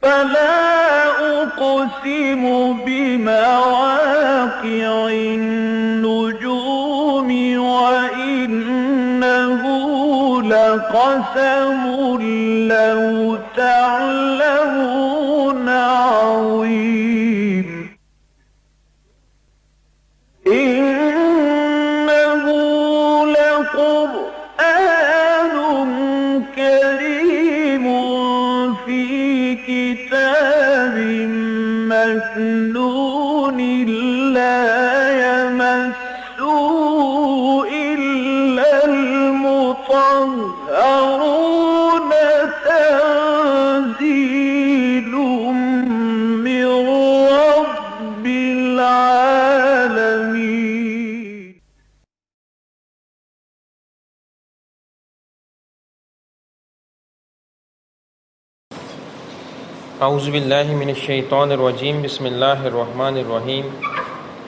فلا أقسم بمواقع النجوم وإنه لقسم لو تعلمون عظيم إنه لقرآن كريم في كتاب مكنون لا يمسه إلا المطهرون تنزيل من رب العالمين. اعوذ باللہ من الشیطان الرجیم بسم اللہ الرحمن الرحیم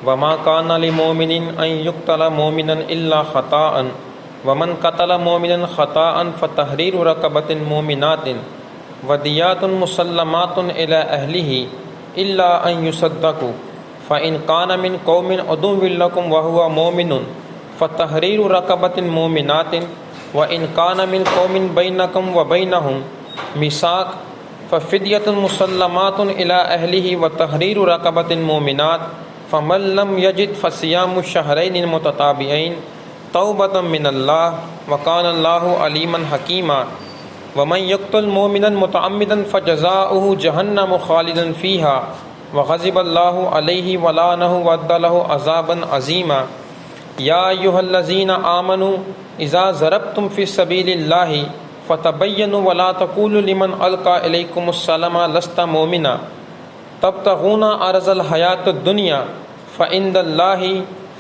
وما کان لمؤمن ان یقتل مؤمنا الا خطاء ومن قتل مؤمنا خطاء فتحریر رقبۃ مؤمنات ودیات مسلمات الی اہلہ الا ان یصدقوا فان کان من قوم عدو لکم وهو مؤمن فتحریر رقبۃ مؤمنات وان کان من قوم بینکم وبینہم میثاق ففدیۃ مسلمات الی اہلہ وتحریر رقبۃ مؤمنات فمن لم یجد فصیام الشہرین المتتابعین توبۃ من اللہ وکان اللہ علیما حکیما ومن یقتل مؤمنا متعمدا فجزاؤہ جہنم خالدا فیہا وغضب اللہ علیہ ولعنہ وأعد لہ عذابا عظیما یا ایہا الذین آمنوا اذا ضربتم فی سبیل اللہ فتبینوا ولا تقولوا لمن القى الیکم السلام لست مؤمنا تبتغون عرض الحیاۃ الدنیا فعند اللہ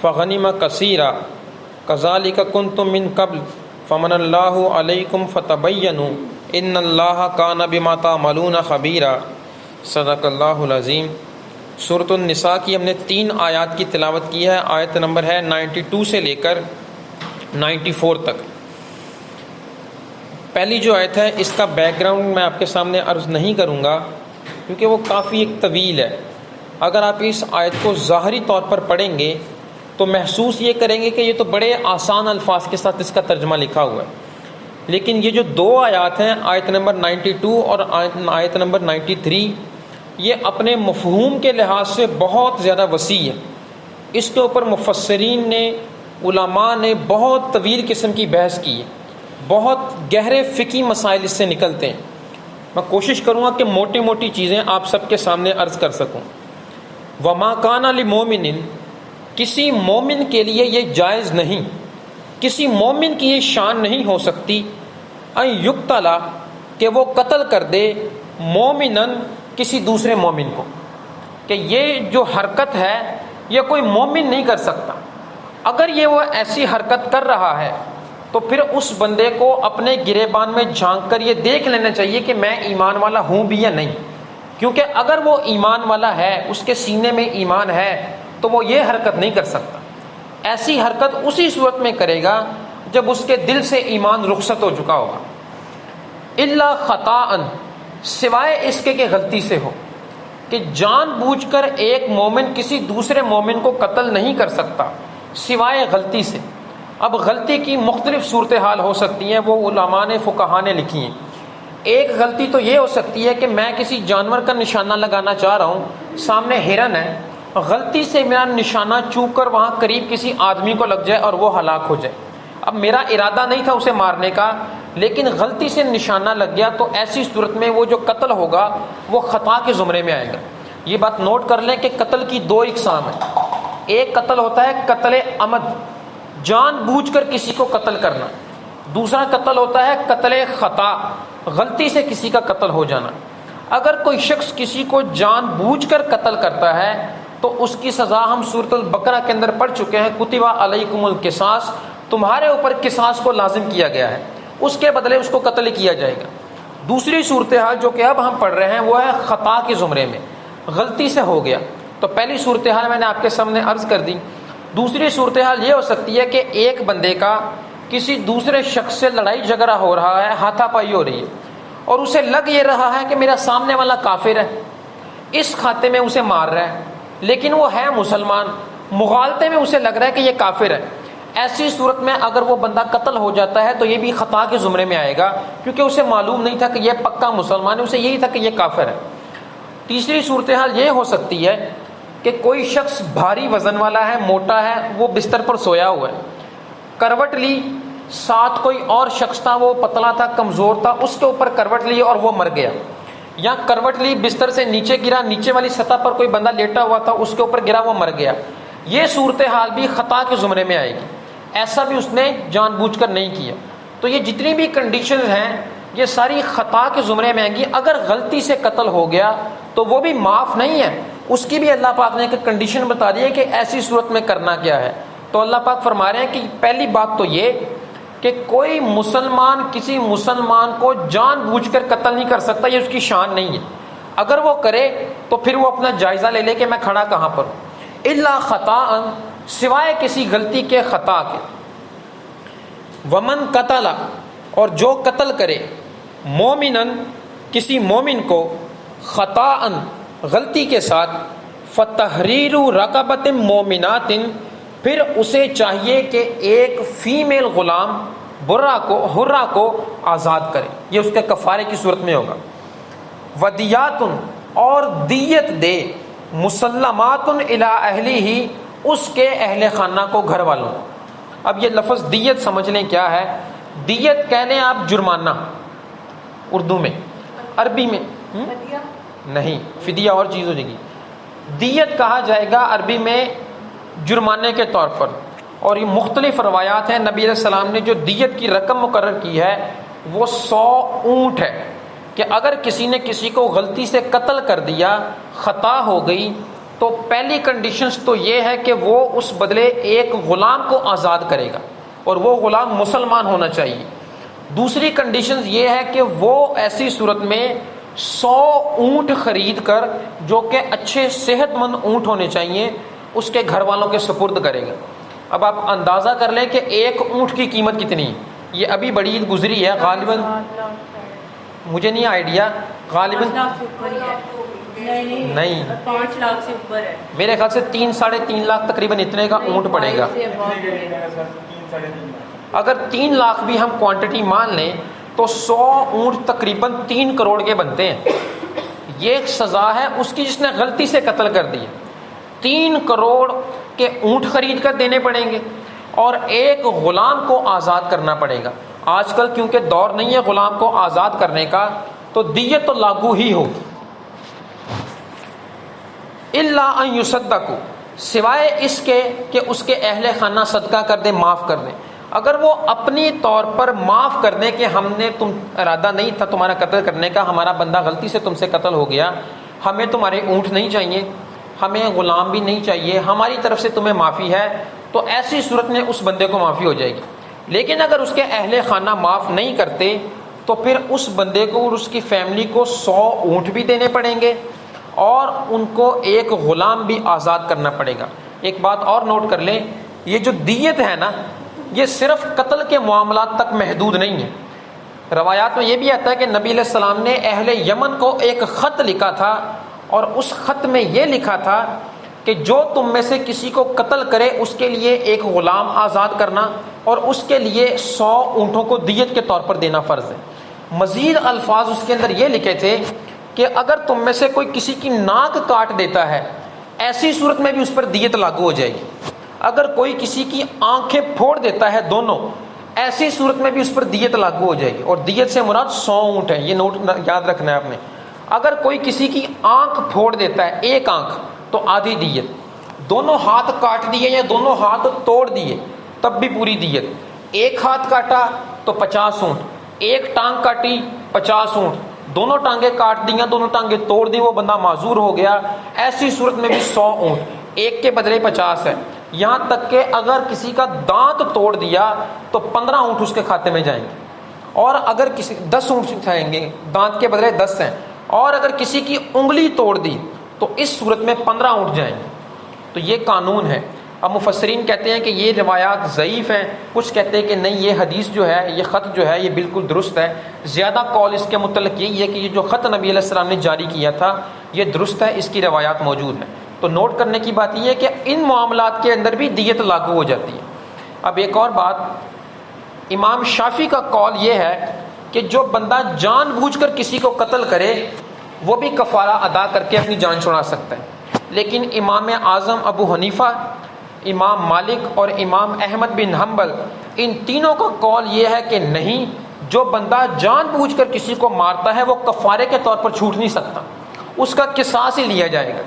فغنم کثیرا کذالک کنتم من قبل فمن اللہ علیکم فتبینوا ان اللہ کان بما تعملون خبیرا۔ صدق اللہ العظیم۔ سورۃ النساء کی ہم نے 3 آیات کی تلاوت کی ہے۔ آیت نمبر ہے 92 سے لے کر 94 تک۔ پہلی جو آیت ہے اس کا بیک گراؤنڈ میں آپ کے سامنے عرض نہیں کروں گا کیونکہ وہ کافی ایک طویل ہے۔ اگر آپ اس آیت کو ظاہری طور پر پڑھیں گے تو محسوس یہ کریں گے کہ یہ تو بڑے آسان الفاظ کے ساتھ اس کا ترجمہ لکھا ہوا ہے، لیکن یہ جو 2 آیات ہیں، آیت نمبر 92 اور آیت نمبر 93، یہ اپنے مفہوم کے لحاظ سے بہت زیادہ وسیع ہے۔ اس کے اوپر مفسرین نے، علماء نے بہت طویل قسم کی بحث کی ہے، بہت گہرے فقہی مسائل اس سے نکلتے ہیں۔ میں کوشش کروں گا کہ موٹی موٹی چیزیں آپ سب کے سامنے عرض کر سکوں۔ وما کان لمؤمن، کسی مومن کے لیے یہ جائز نہیں، کسی مومن کی یہ شان نہیں ہو سکتی ان یقتلا، کہ وہ قتل کر دے مومنن، کسی دوسرے مومن کو، کہ یہ جو حرکت ہے یہ کوئی مومن نہیں کر سکتا۔ اگر یہ وہ ایسی حرکت کر رہا ہے تو پھر اس بندے کو اپنے گریبان میں جھانک کر یہ دیکھ لینا چاہیے کہ میں ایمان والا ہوں بھی یا نہیں، کیونکہ اگر وہ ایمان والا ہے، اس کے سینے میں ایمان ہے، تو وہ یہ حرکت نہیں کر سکتا۔ ایسی حرکت اسی صورت میں کرے گا جب اس کے دل سے ایمان رخصت ہو چکا ہوگا۔ الا خطاء، سوائے اس کے کہ غلطی سے ہو، کہ جان بوجھ کر ایک مومن کسی دوسرے مومن کو قتل نہیں کر سکتا سوائے غلطی سے۔ اب غلطی کی مختلف صورتحال ہو سکتی ہیں، وہ علماء نے، فقہا نے لکھی ہیں۔ ایک غلطی تو یہ ہو سکتی ہے کہ میں کسی جانور کا نشانہ لگانا چاہ رہا ہوں، سامنے ہرن ہے، غلطی سے میرا نشانہ چوک کر وہاں قریب کسی آدمی کو لگ جائے اور وہ ہلاک ہو جائے۔ اب میرا ارادہ نہیں تھا اسے مارنے کا، لیکن غلطی سے نشانہ لگ گیا، تو ایسی صورت میں وہ جو قتل ہوگا وہ خطا کے زمرے میں آئے گا۔ یہ بات نوٹ کر لیں کہ قتل کی 2 اقسام ہیں۔ ایک قتل ہوتا ہے قتل عمد، جان بوجھ کر کسی کو قتل کرنا۔ دوسرا قتل ہوتا ہے قتل خطا، غلطی سے کسی کا قتل ہو جانا۔ اگر کوئی شخص کسی کو جان بوجھ کر قتل کرتا ہے تو اس کی سزا ہم سورۃ البقرہ کے اندر پڑھ چکے ہیں، کتب علیکم القصاص، تمہارے اوپر قصاص کو لازم کیا گیا ہے، اس کے بدلے اس کو قتل کیا جائے گا۔ دوسری صورتحال جو کہ اب ہم پڑھ رہے ہیں وہ ہے خطا کے زمرے میں، غلطی سے ہو گیا۔ تو پہلی صورتحال میں نے آپ کے سامنے عرض کر دی۔ دوسری صورتحال یہ ہو سکتی ہے کہ ایک بندے کا کسی دوسرے شخص سے لڑائی جھگڑا ہو رہا ہے، ہاتھا پائی ہو رہی ہے، اور اسے لگ یہ رہا ہے کہ میرا سامنے والا کافر ہے، اس کھاتے میں اسے مار رہا ہے، لیکن وہ ہے مسلمان، مغالطے میں اسے لگ رہا ہے کہ یہ کافر ہے، ایسی صورت میں اگر وہ بندہ قتل ہو جاتا ہے تو یہ بھی خطا کے زمرے میں آئے گا، کیونکہ اسے معلوم نہیں تھا کہ یہ پکا مسلمان ہے، اسے یہی تھا کہ یہ کافر ہے۔ تیسری صورتحال یہ ہو سکتی ہے کہ کوئی شخص بھاری وزن والا ہے، موٹا ہے، وہ بستر پر سویا ہوا ہے، کروٹ لی، ساتھ کوئی اور شخص تھا، وہ پتلا تھا، کمزور تھا، اس کے اوپر کروٹ لی اور وہ مر گیا، یا کروٹ لی، بستر سے نیچے گرا، نیچے والی سطح پر کوئی بندہ لیٹا ہوا تھا، اس کے اوپر گرا، وہ مر گیا، یہ صورتحال بھی خطا کے زمرے میں آئے گی، ایسا بھی اس نے جان بوجھ کر نہیں کیا۔ تو یہ جتنی بھی کنڈیشنز ہیں یہ ساری خطا کے زمرے میں آئیں گی۔ اگر غلطی سے قتل ہو گیا تو وہ بھی معاف نہیں ہے، اس کی بھی اللہ پاک نے ایک کنڈیشن بتا دی ہے کہ ایسی صورت میں کرنا کیا ہے۔ تو اللہ پاک فرما رہے ہیں کہ پہلی بات تو یہ کہ کوئی مسلمان کسی مسلمان کو جان بوجھ کر قتل نہیں کر سکتا، یہ اس کی شان نہیں ہے، اگر وہ کرے تو پھر وہ اپنا جائزہ لے لے کہ میں کھڑا کہاں پر ہوں۔ الا خطاء، سوائے کسی غلطی کے، خطا کے۔ ومن قتل، اور جو قتل کرے، مومنن، کسی مومن کو، خطاء، غلطی کے ساتھ، فتحریر رقبۃ مومنات، پھر اسے چاہیے کہ ایک فیمیل غلام حرہ کو آزاد کرے، یہ اس کے کفارے کی صورت میں ہوگا۔ ودیات، اور دیت دے، مسلمات الی اہلہ، اس کے اہل خانہ کو، گھر والوں کو۔ اب یہ لفظ دیت سمجھ لیں کیا ہے۔ دیت کہہ لیں آپ جرمانہ اردو میں، عربی میں نہیں، فدیہ اور چیز ہو جائے گی، دیت کہا جائے گا عربی میں جرمانے کے طور پر۔ اور یہ مختلف روایات ہیں، نبی علیہ السلام نے جو دیت کی رقم مقرر کی ہے وہ 100 اونٹ ہے، کہ اگر کسی نے کسی کو غلطی سے قتل کر دیا، خطا ہو گئی، تو پہلی کنڈیشنز تو یہ ہے کہ وہ اس بدلے ایک غلام کو آزاد کرے گا، اور وہ غلام مسلمان ہونا چاہیے۔ دوسری کنڈیشنز یہ ہے کہ وہ ایسی صورت میں 100 اونٹ خرید کر، جو کہ اچھے صحت مند اونٹ ہونے چاہیے، اس کے گھر والوں کے سپرد کرے گا۔ اب آپ اندازہ کر لیں کہ ایک اونٹ کی قیمت کتنی ہے۔ یہ ابھی بڑی عید گزری ہے، غالباً مجھے نہیں آئیڈیا، غالباً نہیں، 5 لاکھ سے اوپر ہے میرے خیال سے 3-3.5 لاکھ تقریباً اتنے کا اونٹ پڑے گا۔ اگر 3 لاکھ بھی ہم کوانٹٹی مان لیں تو 100 اونٹ تقریباً 3 کروڑ کے بنتے ہیں۔ یہ ایک سزا ہے اس کی جس نے غلطی سے قتل کر دیا۔ 3 کروڑ کے اونٹ خرید کر دینے پڑیں گے، اور ایک غلام کو آزاد کرنا پڑے گا۔ آج کل کیونکہ دور نہیں ہے غلام کو آزاد کرنے کا، تو دیت تو لاگو ہی ہوگی۔ الا ان یصدقوا، سوائے اس کے کہ اس کے اہل خانہ صدقہ کر دیں، معاف کر دیں۔ اگر وہ اپنی طور پر معاف کر دیں کہ ہم نے ارادہ نہیں تھا تمہارا قتل کرنے کا، ہمارا بندہ غلطی سے تم سے قتل ہو گیا، ہمیں تمہارے اونٹ نہیں چاہیے، ہمیں غلام بھی نہیں چاہیے، ہماری طرف سے تمہیں معافی ہے، تو ایسی صورت میں اس بندے کو معافی ہو جائے گی۔ لیکن اگر اس کے اہل خانہ معاف نہیں کرتے تو پھر اس بندے کو اور اس کی فیملی کو 100 اونٹ بھی دینے پڑیں گے، اور ان کو ایک غلام بھی آزاد کرنا پڑے گا۔ ایک بات اور نوٹ کر لیں، یہ جو دیت ہے نا، یہ صرف قتل کے معاملات تک محدود نہیں ہے۔ روایات میں یہ بھی آتا ہے کہ نبی علیہ السلام نے اہل یمن کو ایک خط لکھا تھا، اور اس خط میں یہ لکھا تھا کہ جو تم میں سے کسی کو قتل کرے اس کے لیے ایک غلام آزاد کرنا، اور اس کے لیے 100 اونٹوں کو دیت کے طور پر دینا فرض ہے۔ مزید الفاظ اس کے اندر یہ لکھے تھے کہ اگر تم میں سے کوئی کسی کی ناک کاٹ دیتا ہے، ایسی صورت میں بھی اس پر دیت لاگو ہو جائے گی۔ اگر کوئی کسی کی آنکھیں پھوڑ دیتا ہے دونوں، ایسی صورت میں بھی اس پر دیت لاگو ہو جائے گی، اور دیت سے مراد 100 اونٹ ہے، یہ نوٹ یاد رکھنا ہے آپ نے۔ اگر کوئی کسی کی آنکھ پھوڑ دیتا ہے، ایک آنکھ، تو آدھی دیت، دونوں ہاتھ کاٹ دیے یا دونوں ہاتھ توڑ دیے تب بھی پوری دیت۔ ایک ہاتھ کاٹا تو 50 اونٹ، ایک ٹانگ کاٹی 50 اونٹ، دونوں ٹانگیں کاٹ دیا، دونوں ٹانگیں توڑ دی، وہ بندہ معذور ہو گیا، ایسی صورت میں بھی 100 اونٹ، ایک کے بدلے 50 ہے۔ یہاں تک کہ اگر کسی کا دانت توڑ دیا تو 15 اونٹ اس کے کھاتے میں جائیں گے، اور اگر کسی 10 اونٹ کھائیں گے، دانت کے بدلے 10 ہیں، اور اگر کسی کی انگلی توڑ دی تو اس صورت میں 15 اونٹ جائیں گے۔ تو یہ قانون ہے۔ اب مفسرین کہتے ہیں کہ یہ روایات ضعیف ہیں، کچھ کہتے ہیں کہ نہیں یہ حدیث جو ہے، یہ خط جو ہے یہ بالکل درست ہے۔ زیادہ قول اس کے متعلق یہی ہے کہ یہ جو خط نبی علیہ السلام نے جاری کیا تھا یہ درست ہے، اس کی روایات موجود ہیں۔ تو نوٹ کرنے کی بات یہ ہے کہ ان معاملات کے اندر بھی دیت لاگو ہو جاتی ہے۔ اب ایک اور بات، امام شافعی کا قول یہ ہے کہ جو بندہ جان بوجھ کر کسی کو قتل کرے وہ بھی کفارہ ادا کر کے اپنی جان چھڑا سکتا ہے، لیکن امام اعظم ابو حنیفہ، امام مالک اور امام احمد بن حنبل ان تینوں کا قول یہ ہے کہ نہیں، جو بندہ جان بوجھ کر کسی کو مارتا ہے وہ کفارے کے طور پر چھوٹ نہیں سکتا، اس کا قصاص ہی لیا جائے گا۔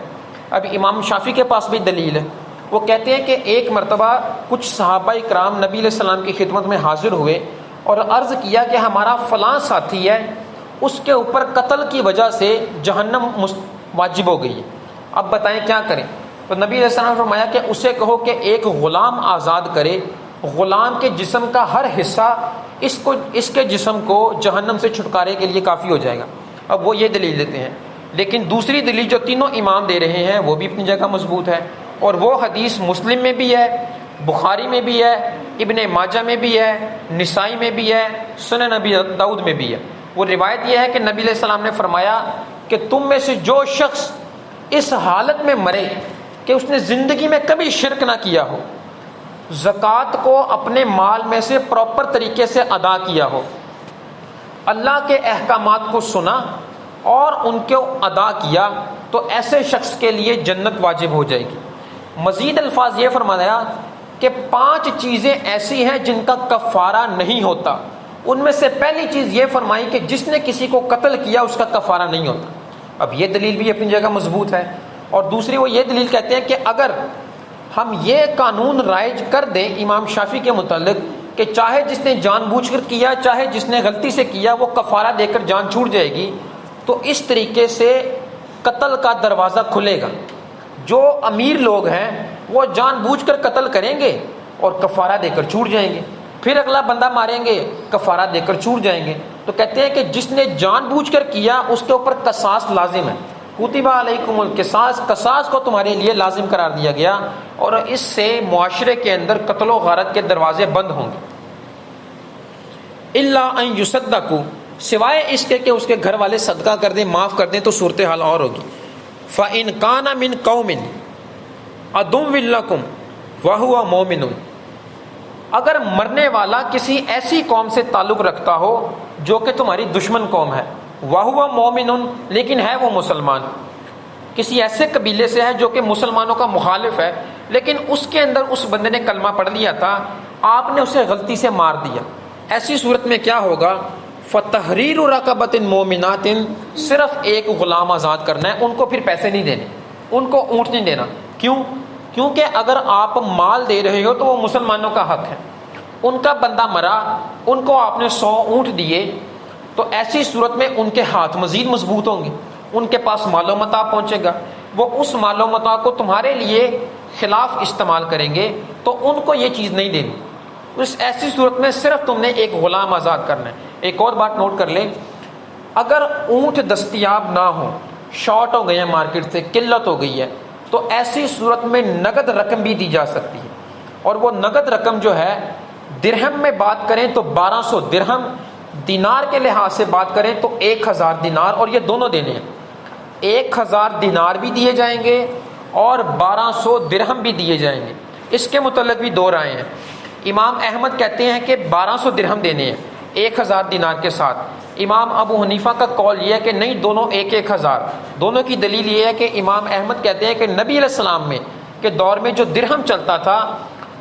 اب امام شافعی کے پاس بھی دلیل ہے، وہ کہتے ہیں کہ ایک مرتبہ کچھ صحابہ کرام نبی علیہ السلام کی خدمت میں حاضر ہوئے اور عرض کیا کہ ہمارا فلاں ساتھی ہے، اس کے اوپر قتل کی وجہ سے جہنم واجب ہو گئی ہے، اب بتائیں کیا کریں؟ تو نبی علیہ السلام نے فرمایا کہ اسے کہو کہ ایک غلام آزاد کرے، غلام کے جسم کا ہر حصہ اس کے جسم کو جہنم سے چھٹکارے کے لیے کافی ہو جائے گا۔ اب وہ یہ دلیل دیتے ہیں، لیکن دوسری دلیل جو تینوں امام دے رہے ہیں وہ بھی اپنی جگہ مضبوط ہے، اور وہ حدیث مسلم میں بھی ہے، بخاری میں بھی ہے، ابن ماجہ میں بھی ہے، نسائی میں بھی ہے، سنن نبی داؤد میں بھی ہے۔ وہ روایت یہ ہے کہ نبی علیہ السلام نے فرمایا کہ تم میں سے جو شخص اس حالت میں مرے کہ اس نے زندگی میں کبھی شرک نہ کیا ہو، زکوٰۃ کو اپنے مال میں سے پراپر طریقے سے ادا کیا ہو، اللہ کے احکامات کو سنا اور ان کو ادا کیا، تو ایسے شخص کے لیے جنت واجب ہو جائے گی۔ مزید الفاظ یہ فرمایا کہ 5 چیزیں ایسی ہیں جن کا کفارہ نہیں ہوتا، ان میں سے پہلی چیز یہ فرمائی کہ جس نے کسی کو قتل کیا اس کا کفارہ نہیں ہوتا۔ اب یہ دلیل بھی اپنی جگہ مضبوط ہے، اور دوسری وہ یہ دلیل کہتے ہیں کہ اگر ہم یہ قانون رائج کر دیں امام شافعی کے متعلق کہ چاہے جس نے جان بوجھ کر کیا چاہے جس نے غلطی سے کیا وہ کفارہ دے کر جان چھوٹ جائے گی، تو اس طریقے سے قتل کا دروازہ کھلے گا۔ جو امیر لوگ ہیں وہ جان بوجھ کر قتل کریں گے اور کفارہ دے کر چھوٹ جائیں گے، پھر اگلا بندہ ماریں گے کفارہ دے کر چھوٹ جائیں گے۔ تو کہتے ہیں کہ جس نے جان بوجھ کر کیا اس کے اوپر قصاص لازم ہے، کتب علیکم القصاص، قصاص کو تمہارے لیے لازم قرار دیا گیا، اور اس سے معاشرے کے اندر قتل و غارت کے دروازے بند ہوں گے۔ الا ان یصدقوا، سوائے اس کے کہ اس کے گھر والے صدقہ کر دیں، معاف کر دیں، تو صورتحال اور ہوگی۔ فَإِن كَانَ مِن قَوْمٍ عَدُوٍّ لَكُمْ وَهُوَ مُؤْمِنٌ، اگر مرنے والا کسی ایسی قوم سے تعلق رکھتا ہو جو کہ تمہاری دشمن قوم ہے، وَهُوَ مُؤْمِنٌ، لیکن ہے وہ مسلمان، کسی ایسے قبیلے سے ہے جو کہ مسلمانوں کا مخالف ہے، لیکن اس کے اندر اس بندے نے کلمہ پڑھ لیا تھا، آپ نے اسے غلطی سے مار دیا، ایسی صورت میں کیا ہوگا؟ فَتَحْرِيرُ رَقَبَةٍ مُؤْمِنَاتٍ، صرف ایک غلام آزاد کرنا ہے، ان کو پھر پیسے نہیں دینے، ان کو اونٹ نہیں دینا۔ کیوں؟ کیونکہ اگر آپ مال دے رہے ہو تو وہ مسلمانوں کا حق ہے، ان کا بندہ مرا، ان کو آپ نے 100 اونٹ دیے، تو ایسی صورت میں ان کے ہاتھ مزید مضبوط ہوں گے، ان کے پاس مال و متاع پہنچے گا، وہ اس مال و متاع کو تمہارے لیے خلاف استعمال کریں گے، تو ان کو یہ چیز نہیں دینی۔ اس ایسی صورت میں صرف تم نے ایک غلام آزاد کرنا ہے۔ ایک اور بات نوٹ کر لیں، اگر اونٹ دستیاب نہ ہو، شارٹ ہو گئے ہیں مارکیٹ سے، قلت ہو گئی ہے، تو ایسی صورت میں نقد رقم بھی دی جا سکتی ہے، اور وہ نقد رقم جو ہے درہم میں بات کریں تو 1200 درہم، دینار کے لحاظ سے بات کریں تو 1000 دینار، اور یہ دونوں دینے ہیں، 1000 دینار بھی دیے جائیں گے اور 1200 درہم بھی دیے جائیں گے۔ اس کے متعلق بھی 2 رائے ہیں۔ امام احمد کہتے ہیں کہ 1200 درہم دینے ہیں 1000 دینار کے ساتھ۔ امام ابو حنیفہ کا قول یہ ہے کہ نہیں، دونوں 1000۔ دونوں کی دلیل یہ ہے کہ امام احمد کہتے ہیں کہ نبی علیہ السلام میں کے دور میں جو درہم چلتا تھا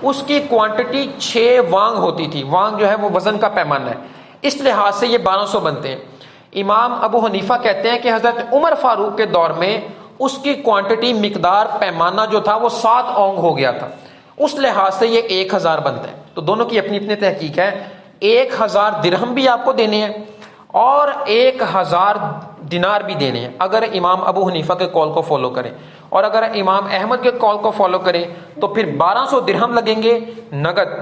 اس کی کوانٹٹی 6 وانگ ہوتی تھی، وانگ جو ہے وہ وزن کا پیمانہ ہے، اس لحاظ سے یہ 1200 بنتے ہیں۔ امام ابو حنیفہ کہتے ہیں کہ حضرت عمر فاروق کے دور میں اس کی کوانٹٹی، مقدار، پیمانہ جو تھا وہ 7 اونگ ہو گیا تھا، اس لحاظ سے یہ 1000 بنتا ہے۔ تو دونوں کی اپنی اپنی تحقیق ہے۔ 1000 درہم بھی آپ کو دینے ہیں اور 1000 دینار بھی دینے ہیں اگر امام ابو حنیفہ کے قول کو فالو کریں، اور اگر امام احمد کے قول کو فالو کریں تو پھر 1200 درہم لگیں گے نقد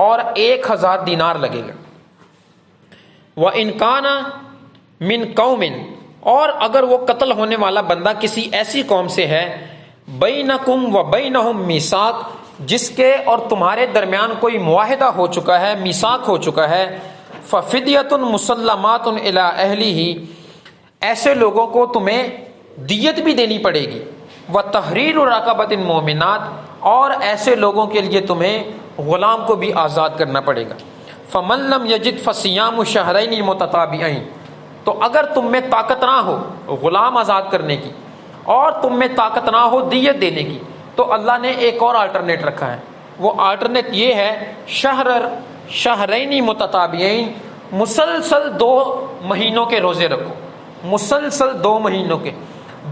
اور 1000 دینار لگے گا۔ وَإِن كَانَ مِن قَوْمٍ، اور اگر وہ قتل ہونے والا بندہ کسی ایسی قوم سے ہے، بَيْنَكُمْ وَبَيْنَهُمْ مِيثَاقٌ، جس کے اور تمہارے درمیان کوئی معاہدہ ہو چکا ہے، میثاق ہو چکا ہے، ففدیۃ مسلمات الی اہلہ، ایسے لوگوں کو تمہیں دیت بھی دینی پڑے گی، وتحریر رقبۃ مؤمنات، اور ایسے لوگوں کے لیے تمہیں غلام کو بھی آزاد کرنا پڑے گا۔ فمن لم یجد فصیام شہرین متتابعین، تو اگر تم میں طاقت نہ ہو غلام آزاد کرنے کی اور تم میں طاقت نہ ہو دیت دینے کی، تو اللہ نے ایک اور آلٹرنیٹ رکھا ہے۔ وہ آلٹرنیٹ یہ ہے، شہرین متتابعین، مسلسل 2 مہینوں کے روزے رکھو، مسلسل 2 مہینوں کے،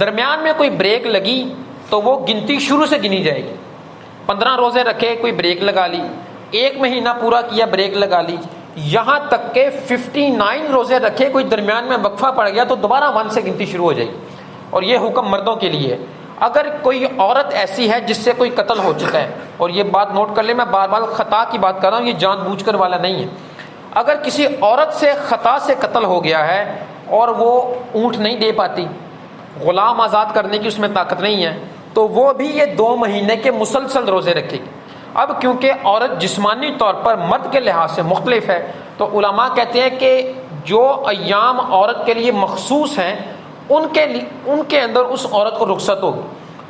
درمیان میں کوئی بریک لگی تو وہ گنتی شروع سے گنی جائے گی۔ 15 روزے رکھے، کوئی بریک لگا لی، 1 مہینہ پورا کیا، بریک لگا لی، یہاں تک کہ 59 روزے رکھے، کوئی درمیان میں وقفہ پڑ گیا تو دوبارہ 1 سے گنتی شروع ہو جائے گی۔ اور یہ حکم مردوں کے لیے ہے۔ اگر کوئی عورت ایسی ہے جس سے کوئی قتل ہو چکا ہے، اور یہ بات نوٹ کر لیں، میں بار بار خطا کی بات کر رہا ہوں، یہ جان بوجھ کر والا نہیں ہے۔ اگر کسی عورت سے خطا سے قتل ہو گیا ہے اور وہ اونٹ نہیں دے پاتی، غلام آزاد کرنے کی اس میں طاقت نہیں ہے، تو وہ بھی یہ 2 مہینے کے مسلسل روزے رکھے گی۔ اب کیونکہ عورت جسمانی طور پر مرد کے لحاظ سے مختلف ہے، تو علماء کہتے ہیں کہ جو ایام عورت کے لیے مخصوص ہیں ان کے اندر اس عورت کو رخصت ہوگی،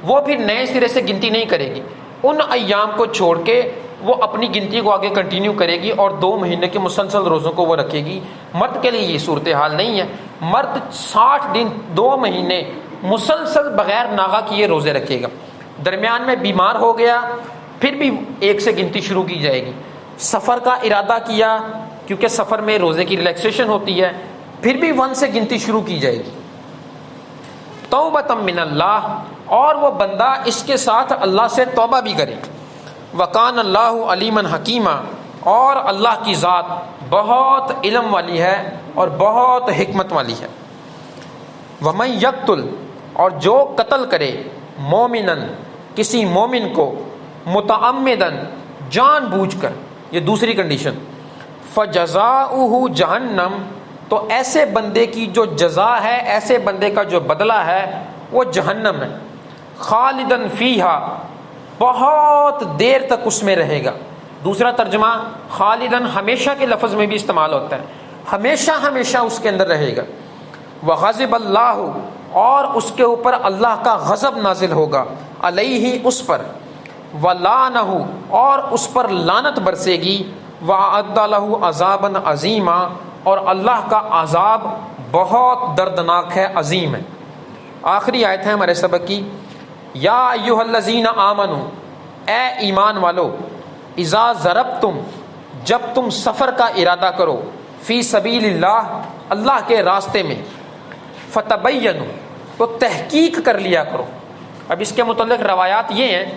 وہ پھر نئے سرے سے گنتی نہیں کرے گی، ان ایام کو چھوڑ کے وہ اپنی گنتی کو آگے کنٹینیو کرے گی اور 2 مہینے کے مسلسل روزوں کو وہ رکھے گی۔ مرد کے لیے یہ صورتحال نہیں ہے، مرد 60 دن 2 مہینے مسلسل بغیر ناغہ کیے روزے رکھے گا، درمیان میں بیمار ہو گیا پھر بھی 1 سے گنتی شروع کی جائے گی، سفر کا ارادہ کیا کیونکہ سفر میں روزے کی ریلیکسیشن ہوتی ہے، پھر بھی 1 سے گنتی شروع کی جائے گی۔ توبۃ من اللہ، اور وہ بندہ اس کے ساتھ اللہ سے توبہ بھی کرے۔ وکان اللہ علیما حکیما، اور اللہ کی ذات بہت علم والی ہے اور بہت حکمت والی ہے۔ ومن یقتل، اور جو قتل کرے، مومنن، کسی مومن کو، متعمدن، جان بوجھ کر، یہ دوسری کنڈیشن، فجزاؤہ جہنم، تو ایسے بندے کی جو جزا ہے، ایسے بندے کا جو بدلہ ہے وہ جہنم ہے، خالدن فیہا، بہت دیر تک اس میں رہے گا۔ دوسرا ترجمہ خالدن ہمیشہ کے لفظ میں بھی استعمال ہوتا ہے، ہمیشہ ہمیشہ اس کے اندر رہے گا۔ وغضب اللہ، اور اس کے اوپر اللہ کا غضب نازل ہوگا، علیہ، اس پر، ولعنہ، اور اس پر لعنت برسے گی، وأعد لہ عذابا عظیما، اور اللہ کا عذاب بہت دردناک ہے، عظیم ہے۔ آخری آیت ہے ہمارے سبق کی، یا ایھا الذین آمنوا، اے ایمان والو، اذا ضربتم، جب تم سفر کا ارادہ کرو، فی سبیل اللہ، اللہ کے راستے میں، فتبینوا، تو تحقیق کر لیا کرو۔ اب اس کے متعلق روایات یہ ہیں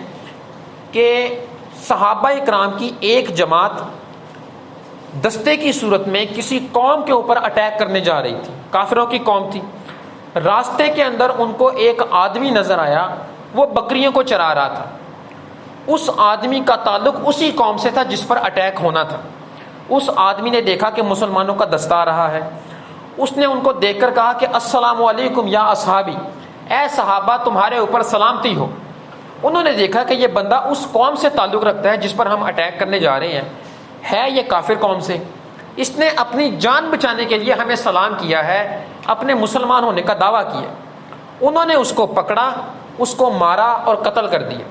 کہ صحابہ اکرام کی ایک جماعت دستے کی صورت میں کسی قوم کے اوپر اٹیک کرنے جا رہی تھی، کافروں کی قوم تھی۔ راستے کے اندر ان کو ایک آدمی نظر آیا، وہ بکریوں کو چرا رہا تھا۔ اس آدمی کا تعلق اسی قوم سے تھا جس پر اٹیک ہونا تھا۔ اس آدمی نے دیکھا کہ مسلمانوں کا دستہ آ رہا ہے، اس نے ان کو دیکھ کر کہا کہ السلام علیکم یا اصحابی، اے صحابہ تمہارے اوپر سلامتی ہو۔ انہوں نے دیکھا کہ یہ بندہ اس قوم سے تعلق رکھتا ہے جس پر ہم اٹیک کرنے جا رہے ہیں، ہے یہ کافر قوم سے، اس نے اپنی جان بچانے کے لیے ہمیں سلام کیا ہے، اپنے مسلمان ہونے کا دعویٰ کیا۔ انہوں نے اس کو پکڑا، اس کو مارا اور قتل کر دیا،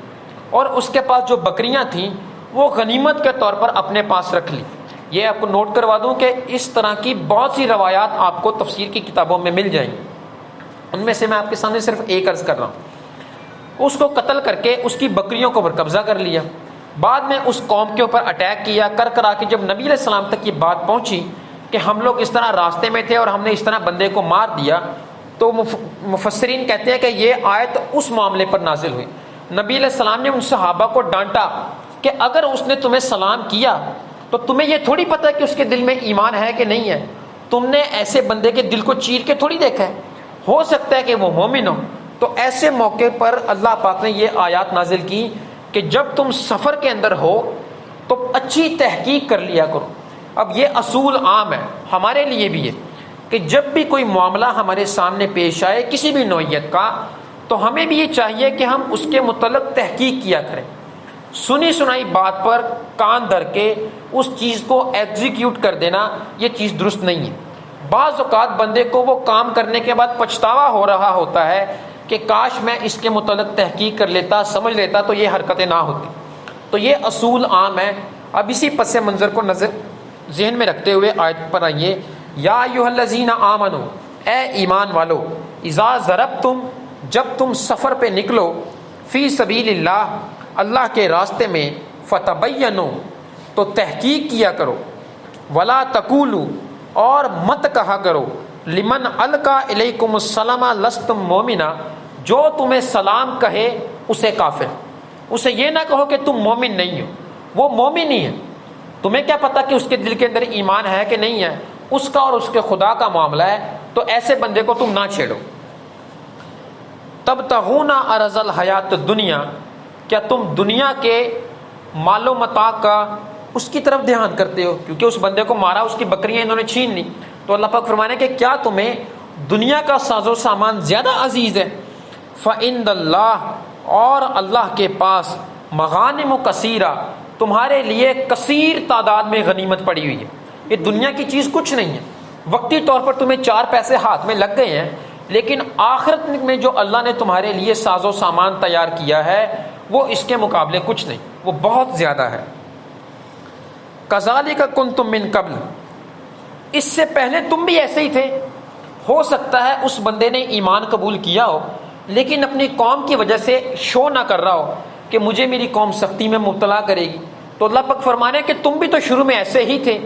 اور اس کے پاس جو بکریاں تھیں وہ غنیمت کے طور پر اپنے پاس رکھ لی۔ یہ آپ کو نوٹ کروا دوں کہ اس طرح کی بہت سی روایات آپ کو تفسیر کی کتابوں میں مل جائیں گی، ان میں سے میں آپ کے سامنے صرف ایک عرض کر رہا ہوں۔ اس کو قتل کر کے اس کی بکریوں کو قبضہ کر لیا، بعد میں اس قوم کے اوپر اٹیک کیا، کرا کے جب نبی علیہ السلام تک یہ بات پہنچی کہ ہم لوگ اس طرح راستے میں تھے اور ہم نے اس طرح بندے کو مار دیا، تو مفسرین کہتے ہیں کہ یہ آیت اس معاملے پر نازل ہوئی۔ نبی علیہ السلام نے ان صحابہ کو ڈانٹا کہ اگر اس نے تمہیں سلام کیا تو تمہیں یہ تھوڑی پتہ ہے کہ اس کے دل میں ایمان ہے کہ نہیں ہے، تم نے ایسے بندے کے دل کو چیر کے تھوڑی دیکھا ہے، ہو سکتا ہے کہ وہ مومن ہو۔ تو ایسے موقع پر اللہ پاک نے یہ آیات نازل کی کہ جب تم سفر کے اندر ہو تو اچھی تحقیق کر لیا کرو۔ اب یہ اصول عام ہے ہمارے لیے بھی ہے کہ جب بھی کوئی معاملہ ہمارے سامنے پیش آئے کسی بھی نوعیت کا، تو ہمیں بھی یہ چاہیے کہ ہم اس کے متعلق تحقیق کیا کریں۔ سنی سنائی بات پر کان دھر کے اس چیز کو ایگزیکیوٹ کر دینا یہ چیز درست نہیں ہے۔ بعض اوقات بندے کو وہ کام کرنے کے بعد پچھتاوا ہو رہا ہوتا ہے کہ کاش میں اس کے متعلق تحقیق کر لیتا، سمجھ لیتا تو یہ حرکتیں نہ ہوتی۔ تو یہ اصول عام ہے۔ اب اسی پس منظر کو ذہن میں رکھتے ہوئے آیت پر آئیے، یا ایھا الذین آمنو، اے ایمان والو، اذا ضربتم، جب تم سفر پہ نکلو، فی سبیل اللہ، اللہ کے راستے میں، فتبینوا، تو تحقیق کیا کرو، ولا تقولوا، اور مت کہا کرو، لمن القی الیکم السلام لستم مومنا، جو تمہیں سلام کہے اسے کافر، اسے یہ نہ کہو کہ تم مومن نہیں ہو، وہ مومن ہی ہے، تمہیں کیا پتا کہ اس کے دل کے اندر ایمان ہے کہ نہیں ہے، اس کا اور اس کے خدا کا معاملہ ہے، تو ایسے بندے کو تم نہ چھیڑو۔ تبتغون عرض الحیات الدنیا، کیا تم دنیا کے مال و متاع کا اس کی طرف دھیان کرتے ہو؟ کیونکہ اس بندے کو مارا، اس کی بکریاں انہوں نے چھین لی، تو اللہ پاک فرمانے کہ کیا تمہیں دنیا کا ساز و سامان زیادہ عزیز ہے؟ فعند اللہ، اور اللہ کے پاس، مغانم کثیرہ، تمہارے لیے کثیر تعداد میں غنیمت پڑی ہوئی ہے۔ یہ دنیا کی چیز کچھ نہیں ہے، وقتی طور پر تمہیں 4 پیسے ہاتھ میں لگ گئے ہیں، لیکن آخرت میں جو اللہ نے تمہارے لیے ساز و سامان تیار کیا ہے وہ اس کے مقابلے کچھ نہیں، وہ بہت زیادہ ہے۔ کذالک کنتم من قبل، اس سے پہلے تم بھی ایسے ہی تھے۔ ہو سکتا ہے اس بندے نے ایمان قبول کیا ہو لیکن اپنی قوم کی وجہ سے شو نہ کر رہا ہو کہ مجھے میری قوم سختی میں مبتلا کرے گی، تو اللہ پاک فرمانے کہ تم بھی تو شروع میں ایسے ہی تھے۔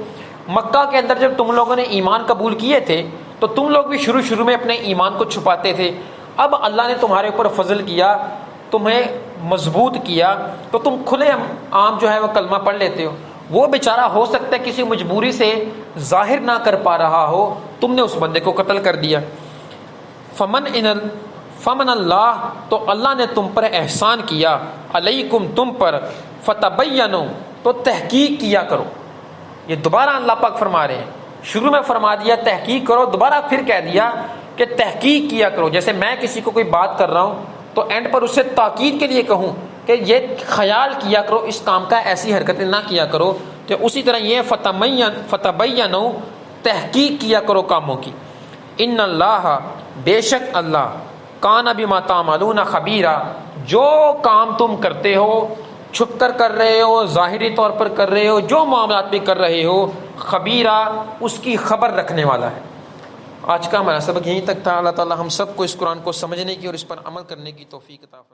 مکہ کے اندر جب تم لوگوں نے ایمان قبول کیے تھے تو تم لوگ بھی شروع میں اپنے ایمان کو چھپاتے تھے، اب اللہ نے تمہارے اوپر فضل کیا، تمہیں مضبوط کیا، تو تم کھلے عام جو ہے وہ کلمہ پڑھ لیتے ہو۔ وہ بیچارہ ہو سکتا ہے کسی مجبوری سے ظاہر نہ کر پا رہا ہو، تم نے اس بندے کو قتل کر دیا۔ فمن اللہ، تو اللہ نے تم پر احسان کیا، علیکم، تم پر، فتبینوا، تو تحقیق کیا کرو۔ یہ دوبارہ اللہ پاک فرما رہے ہیں، شروع میں فرما دیا تحقیق کرو، دوبارہ پھر کہہ دیا کہ تحقیق کیا کرو۔ جیسے میں کسی کو کوئی بات کر رہا ہوں تو اینڈ پر اسے تاکید کے لیے کہوں کہ یہ خیال کیا کرو اس کام کا، ایسی حرکتیں نہ کیا کرو، تو اسی طرح یہ فتبینوا، تحقیق کیا کرو کاموں کی۔ ان اللہ، بے شک اللہ، کان بما تعملون خبیرا، جو کام تم کرتے ہو، چھپ کر رہے ہو، ظاہری طور پر کر رہے ہو، جو معاملات بھی کر رہے ہو، خبیرہ، اس کی خبر رکھنے والا ہے۔ آج کا ہمارا سبق یہیں تک تھا۔ اللہ تعالی ہم سب کو اس قرآن کو سمجھنے کی اور اس پر عمل کرنے کی توفیق عطا فرمائے۔